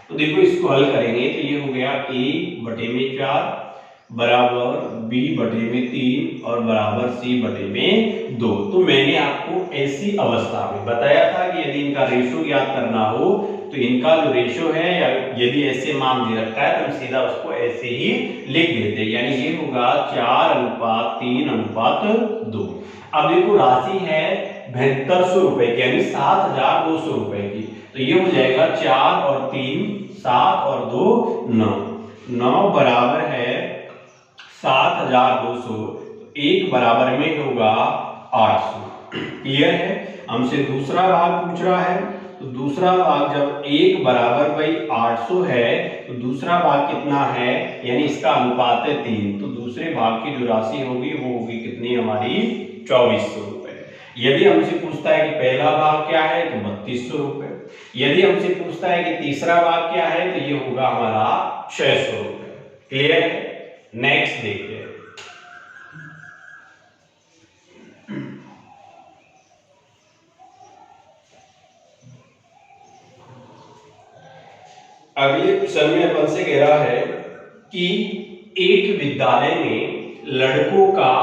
तो देखो इसको हल करेंगे तो ये हो गया a/4 बराबर b/3 और बराबर c/2। तो मैंने आपको ऐसी अवस्था में बताया था कि यदि इनका रेशो ज्ञात करना हो तो इनका जो रेशो है, या यदि ऐसे मान दे रखा है तो हम सीधा उसको ऐसे ही लिख देते हैं, यानी ये होगा 4:3:2। अब देखो राशि है 7200 रुपए की, यानी 7,200 रुपए की, तो ये हो जाएगा 4 और 3 7 और 2 9, 9 बराबर है 7,200, तो 1 बराबर में होगा 800। क्लियर है? हमसे दूसरा भाग पूछ रहा है, तो दूसरा भाग जब 1 बराबर भाई 800 है तो दूसरा भाग कितना है, यानी इसका अनुपात है 3, तो दूसरे भाग की जो राशि होगी वो होगी कितनी हमारी 2400 रुपए। यदि हमसे पूछता है कि पहला भाग क्या है तो 3200 रुपए। यदि हमसे पूछता है कि तीसरा भाग क्या है तो ये होगा हमारा 600 रुपए। क्लियर है? नेक्स्ट देखते हैं। अगले क्वेश्चन में अपन से कह रहा है कि एक विद्यालय में लड़कों का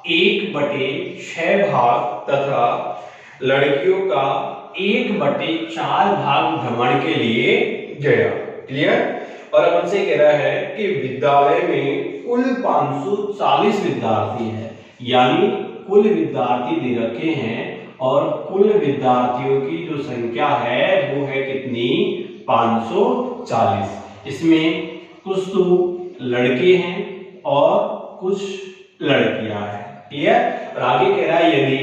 1/6 भाग तथा लड़कियों का 1/4 भाग भ्रमण के लिए गया। क्लियर? और अपन से कह रहा है कि विद्यालय में कुल 540 विद्यार्थी हैं, यानी कुल विद्यार्थी दे रखे हैं और कुल विद्यार्थियों की जो संख्या है वो है कितनी 540। इसमें कुछ तो लड़के हैं और कुछ लड़कियां हैं। क्लियर? और आगे कह रहा है यदि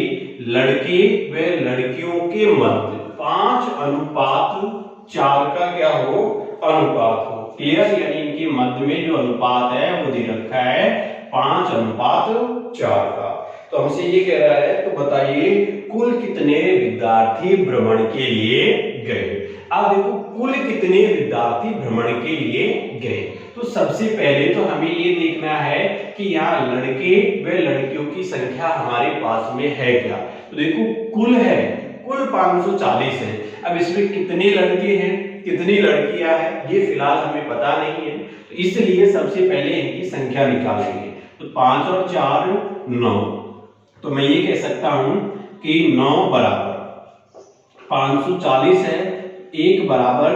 लड़के व लड़कियों के मध्य 5:4 का क्या हो अनुपात हो। क्लियर? यानी इनके मध्य में जो अनुपात है वो दे रखा है 5:4 का। तो हमसे ये कह रहा है तो बताइए कुल कितने विद्यार्थी भ्रमण के लिए गए। अब देखो कुल कितने विद्यार्थी भ्रमण के लिए गए, तो सबसे पहले तो हमें ये देखना है कि यहाँ लड़के व लड़कियों की संख्या हमारे पास में है क्या। तो देखो कुल है, कुल 540 है। अब इसमें कितने लड़के हैं कितनी लड़कियां हैं ये फिलहाल हमें पता नहीं है, तो इसलिए सबसे पहले इनकी संख्या निकालेंगे। तो 5 और 4 9, तो मैं ये कह सकता हूं कि 9 बराबर 540 है, 1 बराबर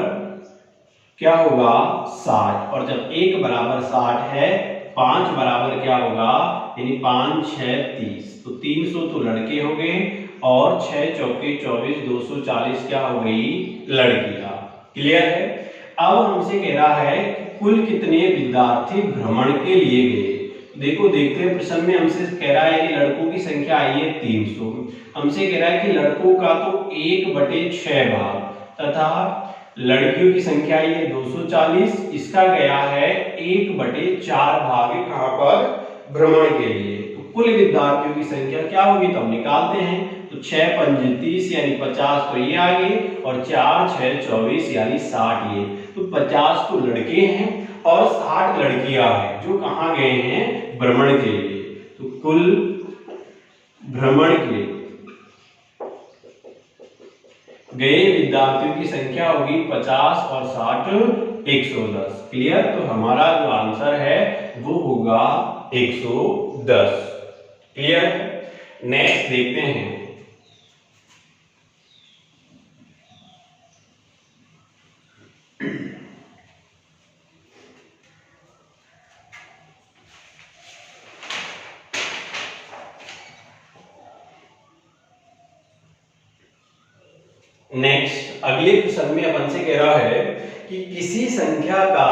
क्या होगा 60, और जब 1 बराबर 60 है 5 बराबर क्या होगा, यानी 5 6 30, तो 300 तो लड़के हो गए और 6 चौके 24 240 क्या हो गई लड़कियां। क्लियर है? अब हमसे कह रहा है कुल कितने विद्यार्थी भ्रमण के लिए गए। देखो देखते हैं प्रश्न में हमसे कह रहा है कि लड़कों की संख्या आई है 300, हमसे कह रहा है कि लड़कों का तो 1/6 भाग तथा लड़कियों की संख्या आई है 240, इसका गया है 1/4 भाग कहां पर भ्रमण के लिए। तो कुल विद्यार्थियों की संख्या क्या होगी तो हम निकालते हैं। तो 6 पंज 30 यानी 50 तो ये आ गए, और 4 6 24 यानी 60 ये। तो 50 तो लड़के हैं और 60 लड़कियां हैं जो कहाँ गए हैं भ्रमण के लिए। तो कुल भ्रमण के गए विद्यार्थियों की संख्या होगी 50 और 60 110। क्लियर। तो हमारा जो आंसर है वो होगा 110। क्लियर। नेक्स्ट देखते हैं। नेक्स्ट अगले प्रश्न में अपन से कह रहा है कि किसी संख्या का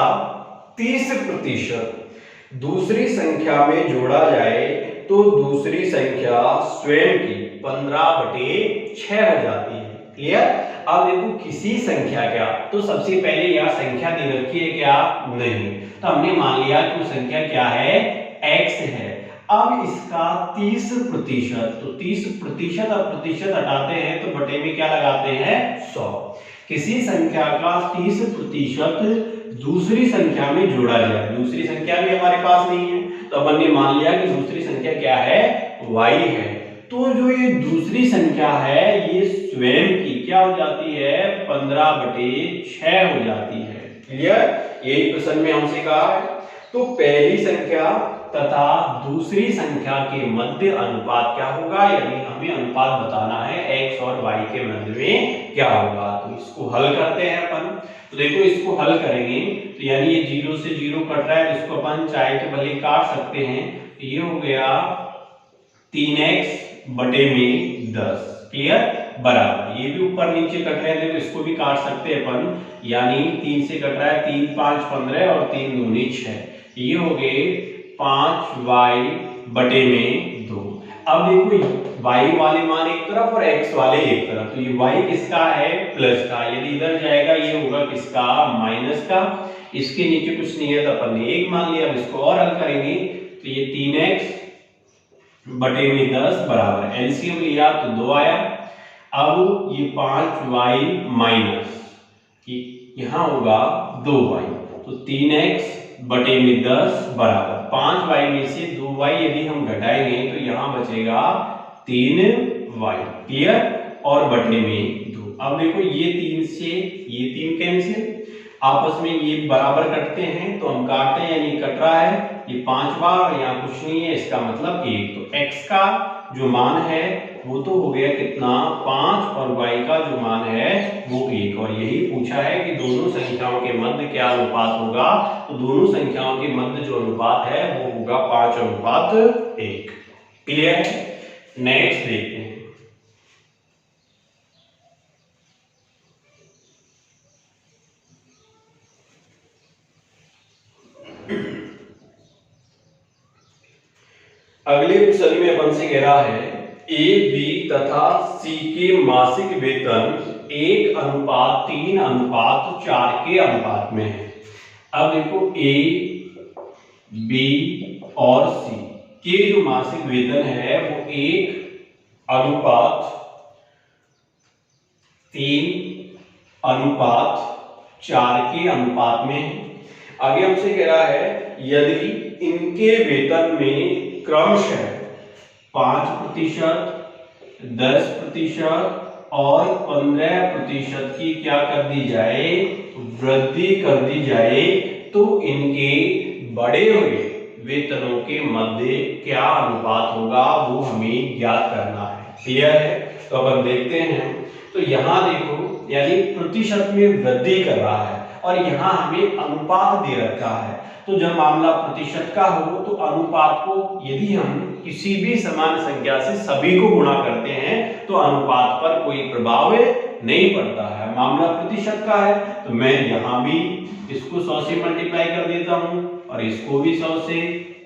30% दूसरी संख्या में जोड़ा जाए तो दूसरी संख्या स्वयं की 15/6 हो जाती है। क्लियर। अब देखो किसी संख्या क्या, तो सबसे पहले यह संख्या दे रखी है क्या नहीं, तो हमने मान लिया कि वो संख्या क्या है x है। अब इसका 30%, तो 30% और प्रतिशत हटाते हैं तो बटे में क्या लगाते हैं 100। किसी संख्या का 30% दूसरी संख्या में जोड़ा जाए, दूसरी संख्या भी हमारे पास नहीं है तो अपन ने मान लिया कि दूसरी संख्या क्या है y है। तो जो ये दूसरी संख्या है ये स्वयं की क्या हो जाती है 15/6 हो जाती है। क्लियर। यही प्रश्न में हमसे कहा है। तो पहली संख्या तथा दूसरी संख्या के मध्य अनुपात क्या होगा, यानी हमें अनुपात बताना है x और y के मध्य में क्या होगा। तो इसको हल करते हैं अपन। तो देखो इसको हल करेंगे तो यानी ये 0 से 0 कट रहा है, तो इसको अपन चाहे तो भले काट सकते हैं। तो ये हो गया 3x/10। क्लियर। बराबर ये भी ऊपर नीचे कट रहे हैं तो इसको भी काट सकते हैं अपन, यानी 3 से कट रहा है 3 5 15 और 3 दूनी 6। ये हो गए 5y/2। अब देखो y वाले मान एक तरफ और x वाले एक तरफ, तो ये y किसका है प्लस का, यदि इधर जाएगा ये होगा किसका माइनस का। इसके नीचे कुछ नहीं है तो अपन ने 1 मान लिया। अब इसको और हल करेंगे तो ये 3x/10 बराबर एलसीएम लिया तो 2 आया। अब ये 5y माइनस यहां होगा 2y, तो 3x/10 बराबर 5y में से 2y यदि हम घटाएंगे तो यहां बचेगा 3y। क्लियर। और बटे में 2। अब देखो ये 3 से ये 3 कैंसिल, आपस में ये बराबर कटते हैं तो हम काटते हैं यानी कट रहा है ये 5 बार और यहाँ कुछ नहीं है, इसका मतलब 1। तो x का जो मान है वो तो हो गया कितना 5 और y का जो मान है वो 1। और यही पूछा है कि दोनों संख्याओं के मध्य क्या अनुपात होगा, तो दोनों संख्याओं के मध्य जो अनुपात है वो होगा 5:1। क्लियर। नेक्स्ट देखते हैं। अगले प्रश्न में अपन से कह रहा है ए बी तथा सी के मासिक वेतन 1:3:4 के अनुपात में है। अब देखो ए बी और सी के जो मासिक वेतन है वो 1:3:4 के अनुपात में है। आगे हमसे कह रहा है यदि इनके वेतन में क्रमशः 5%, 10% और 15% की क्या कर दी जाए वृद्धि कर दी जाए तो इनके बढ़े हुए वेतनों के मध्य क्या अनुपात होगा वो हमें ज्ञात करना है। क्लियर है। तो अपन देखते हैं। तो यहाँ देखो यानी प्रतिशत में वृद्धि कर रहा है और यहाँ हमें अनुपात दे रखा है। तो जब मामला प्रतिशत का हो तो अनुपात को यदि हम किसी भी समान संख्या से सभी को गुणा करते हैं तो अनुपात पर कोई प्रभाव नहीं पड़ता है। मामला प्रतिशत का है तो मैं यहाँ भी इसको 100 से मल्टीप्लाई कर देता हूँ और इसको भी 100 से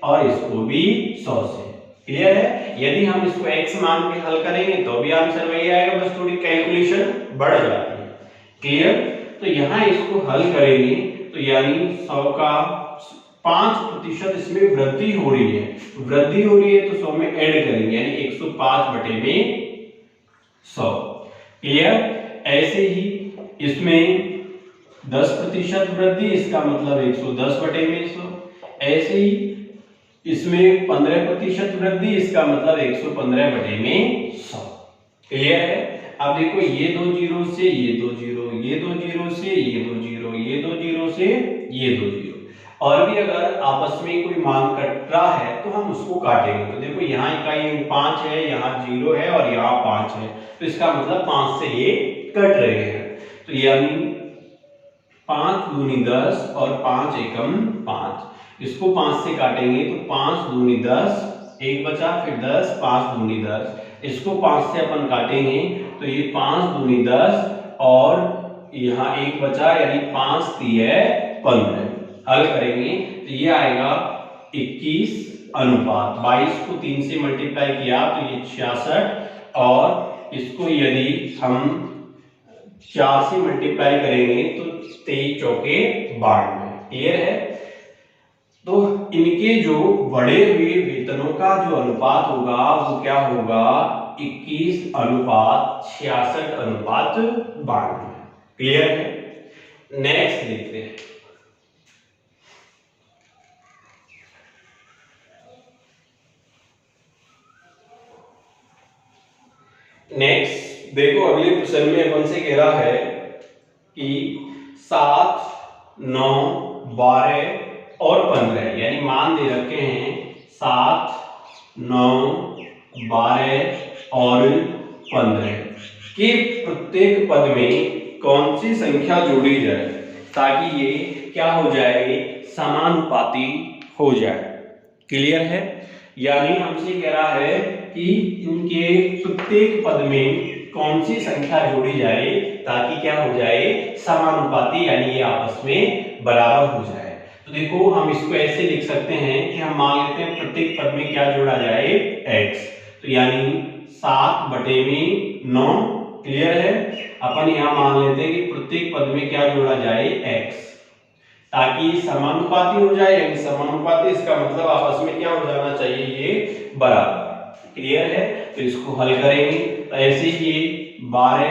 और इसको भी 100 से। क्लियर है। यदि हम इसको x मान के हल करेंगे तो भी आंसर वही आएगा, बस थोड़ी कैलकुलेशन बढ़ जाती है। क्लियर। तो यहाँ इसको हल करेंगे तो यानी 100 का 5% इसमें वृद्धि हो रही है, वृद्धि हो रही है तो 100 में ऐड करेंगे यानी 105 बटे में 100। क्लियर? ऐसे ही इसमें 10% वृद्धि, इसका मतलब 110 बटे में 100। ऐसे ही इसमें 15% वृद्धि, इसका मतलब 115 बटे में 100। क्लियर है? अब देखो ये दो जीरो से ये दो जीरो, ये दो जीरो से ये दो जीरो, ये दो जीरो से ये दो जीरो, और भी अगर आपस में कोई मान कट रहा है तो हम उसको काटेंगे। तो देखो यहाँ इकाई 5 है, यहाँ 0 है और यहाँ 5 है, तो इसका मतलब 5 से ये कट रहे हैं। तो यानी 5 दूनी 10 और 5 एकम 5, इसको 5 से काटेंगे तो 5 दूनी 10, एक बचा, फिर 10, 5 दूनी 10, इसको 5 से अपन काटेंगे तो ये 5 दूनी 10 और यहाँ एक बचा यानी 5 3 15। हल करेंगे तो ये आएगा 21 अनुपात 22 को 3 से मल्टीप्लाई किया तो ये 66, और इसको यदि हम 4 से मल्टीप्लाई करेंगे तो 23 चौके 92। क्लियर है? तो इनके जो बढ़े हुए वेतनों का जो अनुपात होगा वो क्या होगा? 21 अनुपात 66 अनुपात 92। क्लियर है? नेक्स्ट देखते हैं। नेक्स्ट देखो, अगले प्रश्न में अपन से कह रहा है कि 7, 9, 12 और 15, यानी मान दे रखे हैं 7, 9, 12 और 15 के प्रत्येक पद में कौन सी संख्या जोड़ी जाए ताकि ये क्या हो जाए? समानुपाती हो जाए। क्लियर है? यानी हमसे कह रहा है कि इनके प्रत्येक पद में कौन सी संख्या जोड़ी जाए ताकि क्या हो जाए? समानुपाती, यानी ये आपस में बराबर हो जाए। तो देखो हम इसको ऐसे लिख सकते हैं कि हम मान लेते हैं प्रत्येक पद में क्या जोड़ा जाए? x। तो यानी 7 बटे में 9। क्लियर है? अपन यहाँ मान लेते हैं कि प्रत्येक पद में क्या जोड़ा जाए? x, ताकि समानुपाती हो जाए। यानी समानुपाती इसका मतलब आपस में क्या हो जाना चाहिए? ये बराबर। क्लियर है? तो इसको हल करेंगे तो ऐसे ही 12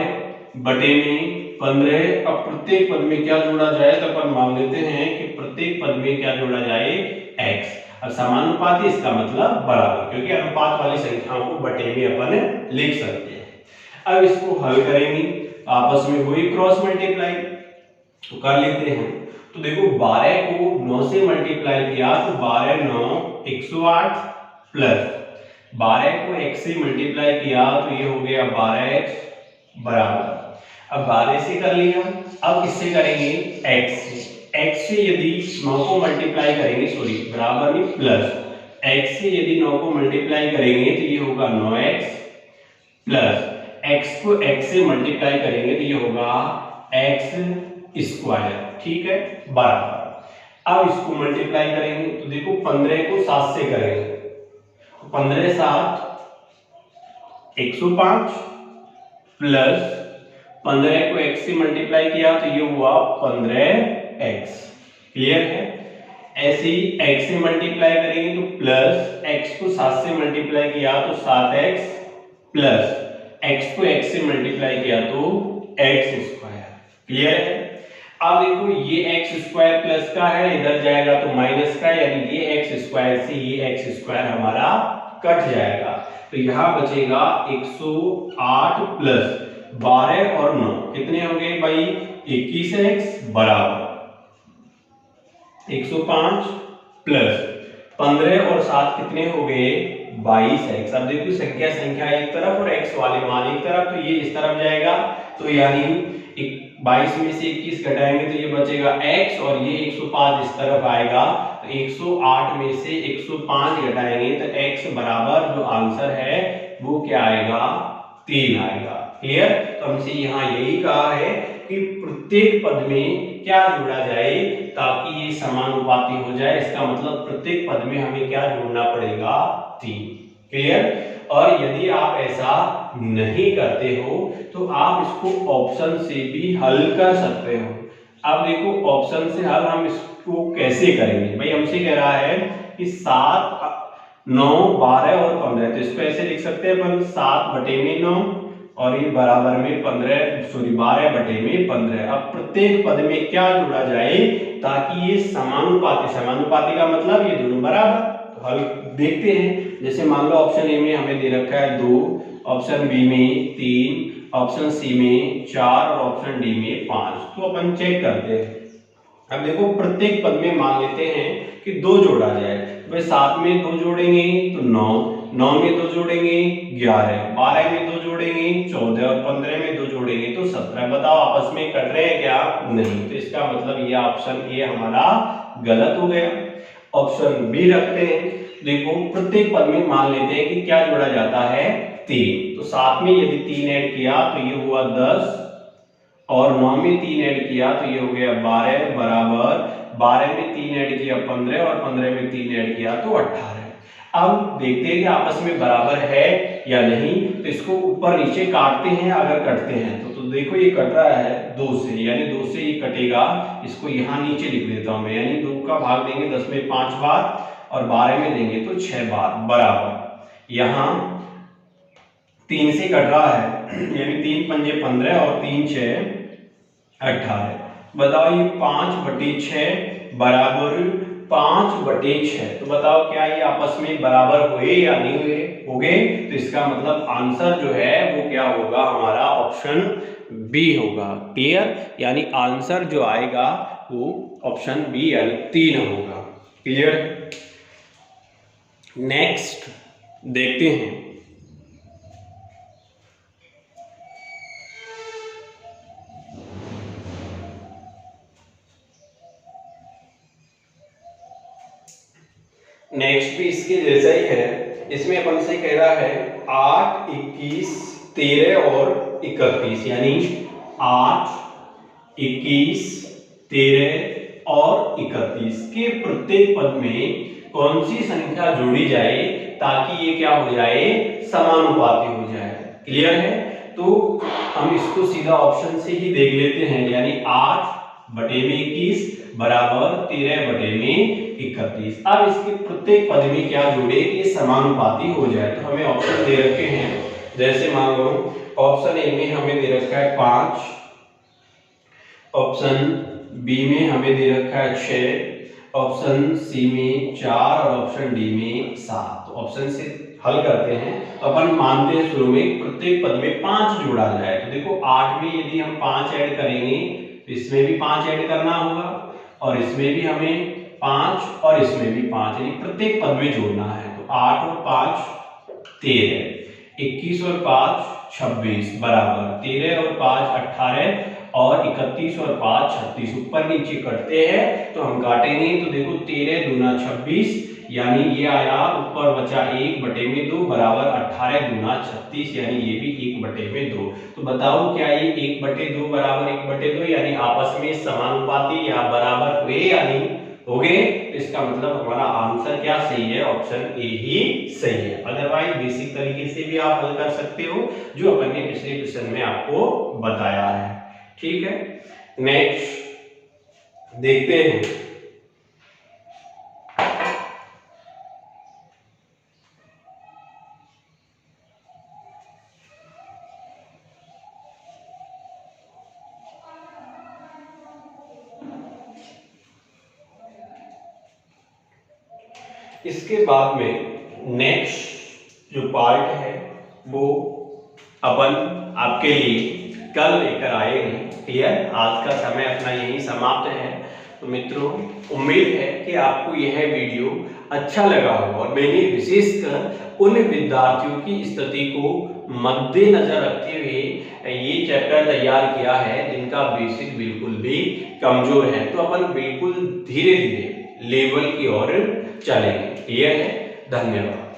बटे में 15। अब प्रत्येक पद में क्या जोड़ा जाए? तो अपन मान लेते हैं कि प्रत्येक पद में क्या जोड़ा जाए? x। अब समानुपाती इसका मतलब बराबर, क्योंकि अनुपात वाली संख्याओं को बटे में अपन लिख सकते हैं। अब इसको हल करेंगे, आपस में वही क्रॉस मल्टीप्लाई तो कर लेते हैं। तो देखो 12 को 9 से मल्टीप्लाई किया तो 12 9 108, प्लस 12 को x से मल्टीप्लाई किया तो ये हो गया 12x बराबर। अब 12 से कर लिया, अब किससे करेंगे? x से। x से यदि 9 को मल्टीप्लाई करेंगे, सॉरी बराबर नहीं प्लस, x से यदि 9 को मल्टीप्लाई करेंगे तो ये होगा 9x, प्लस x को x से मल्टीप्लाई करेंगे तो ये होगा x स्क्वायर। ठीक है? बराबर। अब इसको मल्टीप्लाई करेंगे तो देखो 15 को 7 से करेंगे, 15 7 105, प्लस 15 को x से मल्टीप्लाई किया तो ये हुआ 15x। क्लियर है? ऐसे ही x से मल्टीप्लाई करेंगे तो प्लस x को 7 से मल्टीप्लाई किया तो 7x, प्लस x को x से मल्टीप्लाई किया तो x स्क्वायर। क्लियर है? अब देखो ये x स्क्वायर प्लस का है, इधर जाएगा तो माइनस का, यानी ये x स्क्वायर से ये x स्क्वायर हमारा कट जाएगा। तो यहाँ बचेगा 108 प्लस 12 और 9 कितने हो गए भाई? 21x बराबर 105 प्लस 15 और 7 कितने हो गए? 22x। अब देखो संख्या एक तरफ और x वाले मान एक तरफ, तो ये इस तरफ जाएगा, तो यानी 22 में से 21 घटाएंगे तो ये बचेगा x, और ये 105 इस तरफ आएगा तो 108 में से 105 घटाएंगे तो x बराबर जो आंसर है वो क्या आएगा? 3 आएगा। क्लियर? तो हमसे यहाँ यही कहा है कि प्रत्येक पद में क्या जोड़ा जाए ताकि ये समानुपाती हो जाए। इसका मतलब प्रत्येक पद में हमें क्या जोड़ना पड़ेगा? 3। क्लियर? और यदि आप ऐसा नहीं करते हो तो आप इसको ऑप्शन से भी हल कर सकते हो। अब देखो ऑप्शन से हल हम इसको कैसे करेंगे। भाई हमसे कह रहा है कि 7, 9, 12 और 15, तो इसको ऐसे लिख सकते हैं अपन 7/9 और ये बराबर में 12/15। अब प्रत्येक पद में क्या जोड़ा जाए ताकि ये समानुपाती का मतलब ये दोनों बराबर। तो हल देखते हैं। जैसे मान लो ऑप्शन ए में हमें दे रखा है 2, ऑप्शन बी में 3, ऑप्शन सी में 4 और ऑप्शन डी में 5। तो अपन चेक करते हैं। अब देखो प्रत्येक पद में मान लेते हैं कि 2 जोड़ा जाए। भाई 7 में 2 जोड़ेंगे तो 9, 9 में 2 जोड़ेंगे 11, 12 में 2 जोड़ेंगे 14 और 15 में 2 जोड़ेंगे तो 17। बताओ आपस में कट रहे हैं क्या? नहीं। तो इसका मतलब ये ऑप्शन ए हमारा गलत हो गया। ऑप्शन बी रखते हैं। देखो प्रत्येक पद में मान लेते हैं कि क्या जोड़ा जाता है? 3। तो 7 में यदि 3 ऐड किया तो ये हुआ 10 और 9 में 3 ऐड किया तो ये हो गया 12 बराबर 12 में 3 ऐड किया 15 और 15 में 3 ऐड किया तो 18। अब देखते हैं कि आपस में बराबर है या नहीं। तो इसको ऊपर नीचे काटते हैं। अगर कटते हैं तो देखो ये कट रहा है 2 से, यानी 2 से ये कटेगा। इसको यहाँ नीचे लिख देता हूँ मैं, यानी 2 का भाग देंगे 10 में 5 बार और 12 में देंगे तो 6 बार बराबर। यहाँ 3 से कट रहा है, यानी 3 पंजे 15 और 3 6 18। बताओ ये 5/6 बराबर 5/6। तो बताओ क्या ये आपस में बराबर हुए या नहीं हुए? हो गए। तो इसका मतलब आंसर जो है वो क्या होगा? हमारा ऑप्शन बी होगा। क्लियर? यानी आंसर जो आएगा वो ऑप्शन बी यानी 3 होगा। क्लियर? नेक्स्ट देखते हैं। नेक्स्ट भी इसके जैसा ही है। इसमें अपन से कह रहा है 8, 21, 13 और 31, यानी 8, 21, 13 और 31 के प्रत्येक पद में कौन सी संख्या जोड़ी जाए ताकि ये क्या हो जाए? समानुपाती हो जाए। क्लियर है? तो हम इसको सीधा ऑप्शन से ही देख लेते हैं, यानी 8/21 बराबर 13/31। अब इसके प्रत्येक पद में क्या जोड़े कि समानुपाती हो जाए। तो हमें ऑप्शन दे रखे हैं, जैसे मान लो ऑप्शन ए में हमें दे रखा है 5, ऑप्शन बी में हमें दे रखा है 6, ऑप्शन सी में 4 और ऑप्शन डी में 7। तो ऑप्शन से हल करते हैं। तो अपन मानते हैं शुरू में प्रत्येक पद में 5 जोड़ा जाए। तो देखो 8 में यदि हम 5 ऐड करेंगे तो इसमें भी 5 ऐड करना होगा और इसमें भी हमें 5 और इसमें भी 5, यानी प्रत्येक पद में जोड़ना है। तो 8 और 5 13, 21 और 5 26 बराबर 13 और 5 18 और 31 और 5 36। ऊपर नीचे कटते हैं तो हम काटेंगे तो देखो 13 दूना 26, यानी ये आया ऊपर बचा 1/2 बराबर 18 दूना 36, यानी ये भी 1/2। तो बताओ क्या ये 1/2 बराबर 1/2 यानी आपस में समानुपाती या बराबर हुए या नहीं? हो गए। तो इसका मतलब हमारा आंसर क्या सही है? ऑप्शन ए ही सही है। अदरवाइज बेसिक तरीके से भी आप हल कर सकते हो, जो अपन ने पिछले क्वेश्चन में आपको बताया है। ठीक है, नेक्स्ट देखते हैं। इसके बाद में नेक्स्ट जो पार्ट है वो अपन आपके लिए कल लेकर आएंगे। क्लियर? आज का समय अपना यही समाप्त है। तो मित्रों, उम्मीद है कि आपको यह वीडियो अच्छा लगा होगा और मैंने विशेषकर उन विद्यार्थियों की स्थिति को मद्देनजर रखते हुए ये चैप्टर तैयार किया है जिनका बेसिक बिल्कुल भी कमजोर है। तो अपन बिल्कुल धीरे धीरे लेवल की ओर चलेंगे। क्लियर है? धन्यवाद।